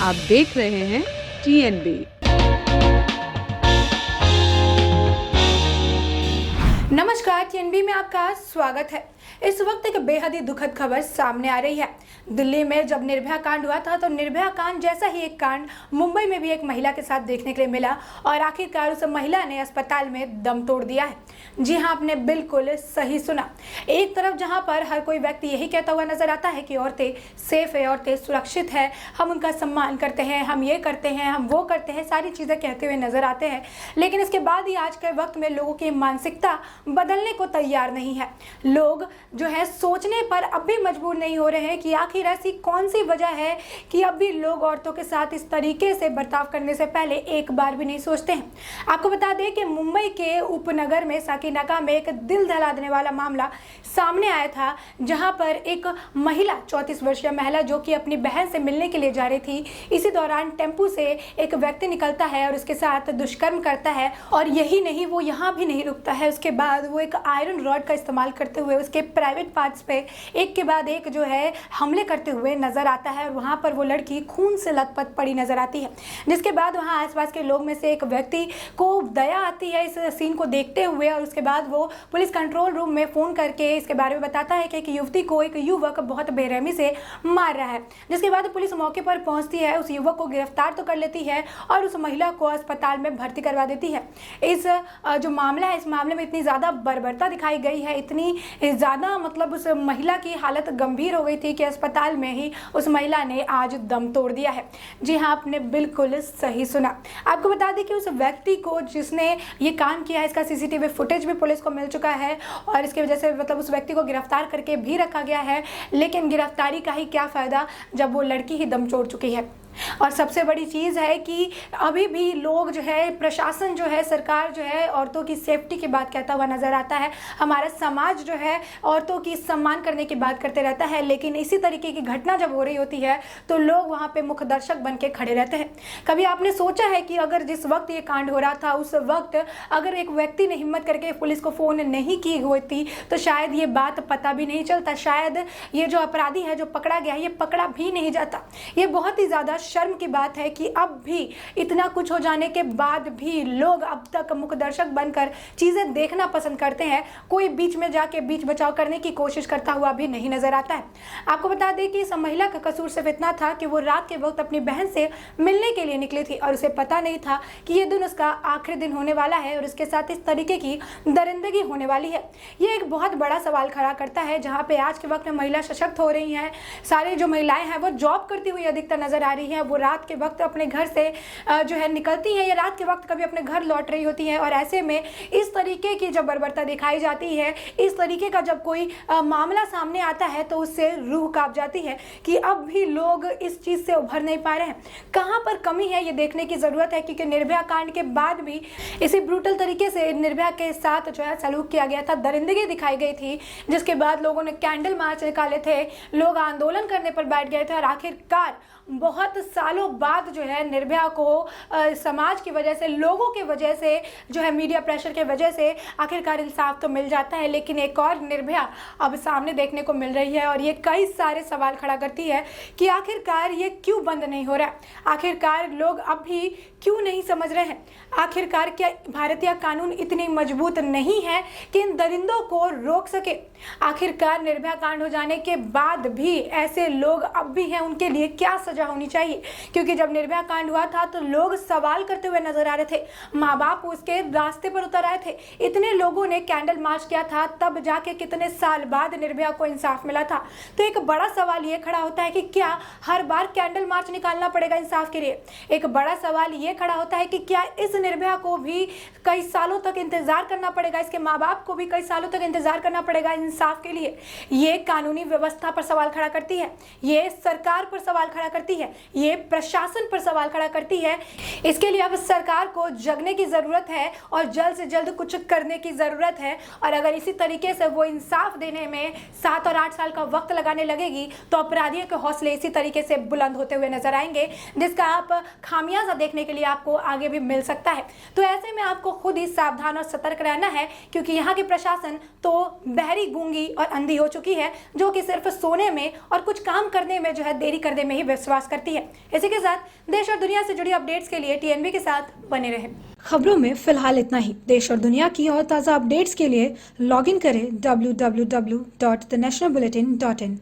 आप देख रहे हैं TNB। नमस्कार, TNB में आपका स्वागत है। इस वक्त एक बेहद ही दुखद खबर सामने आ रही है। दिल्ली में जब निर्भया कांड हुआ था तो निर्भया कांड जैसा ही एक कांड मुंबई में भी एक महिला के साथ देखने के लिए मिला और आखिरकार उस महिला ने अस्पताल में दम तोड़ दिया है। जी हाँ, आपने बिल्कुल सही सुना। एक तरफ जहां पर हर कोई व्यक्ति यही कहता हुआ नजर आता है कि औरतें सेफ है, औरतें सुरक्षित है, हम उनका सम्मान करते हैं, हम ये करते हैं, हम वो करते हैं, सारी चीजें कहते हुए नजर आते हैं, लेकिन इसके बाद ही आज के वक्त में लोगों की मानसिकता बदलने को तैयार नहीं है। लोग जो है सोचने पर अब भी मजबूर नहीं हो रहे हैं कि आखिर ऐसी कौन सी वजह है कि अब भी लोग औरतों के साथ इस तरीके से बर्ताव करने से पहले एक बार भी नहीं सोचते हैं। आपको बता दें कि मुंबई के उपनगर में साकीनाका में एक दिल दहला देने वाला मामला सामने आया था, जहां पर एक महिला 34 वर्षीय महिला जो कि अपनी बहन से मिलने के लिए जा रही थी, इसी दौरान टेम्पू से एक व्यक्ति निकलता है और उसके साथ दुष्कर्म करता है। और यही नहीं, वो यहाँ भी नहीं रुकता है, उसके बाद वो एक आयरन रॉड का इस्तेमाल करते हुए उसके प्राइवेट पार्ट्स पे एक के बाद एक जो है हमले करते हुए नजर आता है और वहां पर वो लड़की खून से लथपथ पड़ी नजर आती है। जिसके बाद वहां आसपास के लोग में से एक व्यक्ति को दया आती है इस सीन को देखते हुए और उसके बाद वो पुलिस कंट्रोल रूम में फोन करके इसके बारे में बताता है कि एक युवती को एक युवक बहुत बेरहमी से मार रहा है। जिसके बाद पुलिस मौके पर पहुंचती है, उस युवक को गिरफ्तार तो कर लेती है और उस महिला को अस्पताल में भर्ती करवा देती है। इस जो मामला है, इस मामले में इतनी ज्यादा बर्बरता दिखाई गई है, इतनी ज्यादा मतलब उस महिला की हालत गंभीर हो गई थी कि अस्पताल में ही उस महिला ने आज दम तोड़ दिया है। जी हाँ, आपने बिल्कुल सही सुना। आपको बता दें कि उस व्यक्ति को जिसने ये काम किया है, इसका CCTV फुटेज भी पुलिस को मिल चुका है और इसकी वजह से मतलब उस व्यक्ति को गिरफ्तार करके भी रखा गया है। लेकिन गिरफ्तारी का ही क्या फायदा जब वो लड़की ही दम तोड़ चुकी है। और सबसे बड़ी चीज़ है कि अभी भी लोग जो है, प्रशासन जो है, सरकार जो है औरतों की सेफ्टी की बात कहता हुआ नजर आता है। हमारा समाज जो है औरतों की सम्मान करने की बात करते रहता है, लेकिन इसी तरीके की घटना जब हो रही होती है तो लोग वहाँ पे मुख्य दर्शक बन के खड़े रहते हैं। कभी आपने सोचा है कि अगर जिस वक्त ये कांड हो रहा था उस वक्त अगर एक व्यक्ति ने हिम्मत करके पुलिस को फ़ोन नहीं की होती तो शायद ये बात पता भी नहीं चलता, शायद ये जो अपराधी है जो पकड़ा गया ये पकड़ा भी नहीं जाता। ये बहुत ही ज़्यादा शर्म की बात है कि अब भी इतना कुछ हो जाने के बाद भी लोग अब तक मुख्य दर्शक बनकर चीजें देखना पसंद करते हैं। कोई बीच में जाके बीच बचाव करने की कोशिश करता हुआ भी नहीं नजर आता है। आपको बता दें कि इस महिला का कसूर सिर्फ इतना था कि वो रात के वक्त अपनी बहन से मिलने के लिए निकली थी और उसे पता नहीं था कि ये दिन उसका आखिरी दिन होने वाला है और उसके साथ इस तरीके की दरिंदगी होने वाली है। ये एक बहुत बड़ा सवाल खड़ा करता है, जहाँ पे आज के वक्त में महिला सशक्त हो रही हैं, सारी जो महिलाएं हैं वो जॉब करती हुई अधिकतर नजर आ रही है, वो रात के वक्त अपने घर से जो है निकलती हैं या रात के वक्त कभी अपने घर लौट रही होती हैं। और ऐसे में इस तरीके की जब बर्बरता दिखाई जाती है, इस तरीके का जब कोई मामला सामने आता है तो उससे रूह कांप जाती है कि अब भी लोग इस चीज से उभर नहीं पा रहे हैं। कहाँ पर कमी है ये देखने की जरूरत है, क्योंकि निर्भया कांड के बाद भी इसी ब्रूटल तरीके से निर्भया के साथ जो है सलूक किया गया था, दरिंदगी दिखाई गई थी, जिसके बाद लोगों ने कैंडल मार्च निकाले थे, लोग आंदोलन करने पर बैठ गए थे और आखिरकार बहुत सालों बाद जो है निर्भया को समाज की वजह से, लोगों की वजह से, जो है मीडिया प्रेशर के वजह से आखिरकार इंसाफ तो मिल जाता है। लेकिन एक और निर्भया अब सामने देखने को मिल रही है और ये कई सारे सवाल खड़ा करती है कि आखिरकार ये क्यों बंद नहीं हो रहा है, आखिरकार लोग अब भी क्यों नहीं समझ रहे हैं, आखिरकार क्या भारतीय कानून इतनी मजबूत नहीं है कि इन दरिंदों को रोक सके। आखिरकार निर्भया कांड हो जाने के बाद भी ऐसे लोग अब भी हैं, उनके लिए क्या सजा होनी चाहिए, क्योंकि जब निर्भया कांड हुआ था तो लोग सवाल करते हुए नजर आ रहे थे, माँ बाप उसके रास्ते पर उतर आए थे, इतने लोगों ने कैंडल मार्च किया था, तब जाके कितने साल बाद निर्भया को इंसाफ मिला था। तो एक बड़ा सवाल ये खड़ा होता है कि क्या हर बार कैंडल मार्च निकालना पड़ेगा इंसाफ के लिए। एक बड़ा सवाल ये खड़ा होता है कि क्या इस निर्भया को भी कई सालों तक इंतजार करना पड़ेगा, इसके माँ बाप को भी कई सालों तक इंतजार करना पड़ेगा इंसाफ के लिए। ये कानूनी व्यवस्था पर सवाल खड़ा करती है, ये सरकार पर सवाल खड़ा करती है, ये प्रशासन पर सवाल खड़ा करती है। इसके लिए अब सरकार को जगने की जरूरत है और जल्द से जल्द कुछ करने की जरूरत है। और अगर इसी तरीके से वो इंसाफ देने में 7 और 8 साल का वक्त लगाने लगेगी तो अपराधियों के हौसले इसी तरीके से बुलंद होते हुए नजर आएंगे, जिसका आप खामियाजा देखने के लिए लिए आपको आगे भी मिल सकता है। तो ऐसे में आपको खुद ही सावधान और सतर्क रहना है, क्योंकि यहाँ की प्रशासन तो बहरी, गूंगी और अंधी हो चुकी है, जो कि सिर्फ सोने में और कुछ काम करने में जो है देरी करने में ही विश्वास करती है। इसी के साथ देश और दुनिया से जुड़ी अपडेट्स के लिए टीएनबी के साथ बने रहें। खबरों में फिलहाल इतना ही। देश और दुनिया की और ताज़ा अपडेट्स के लिए लॉग इन करें www.thenationalbulletin.in।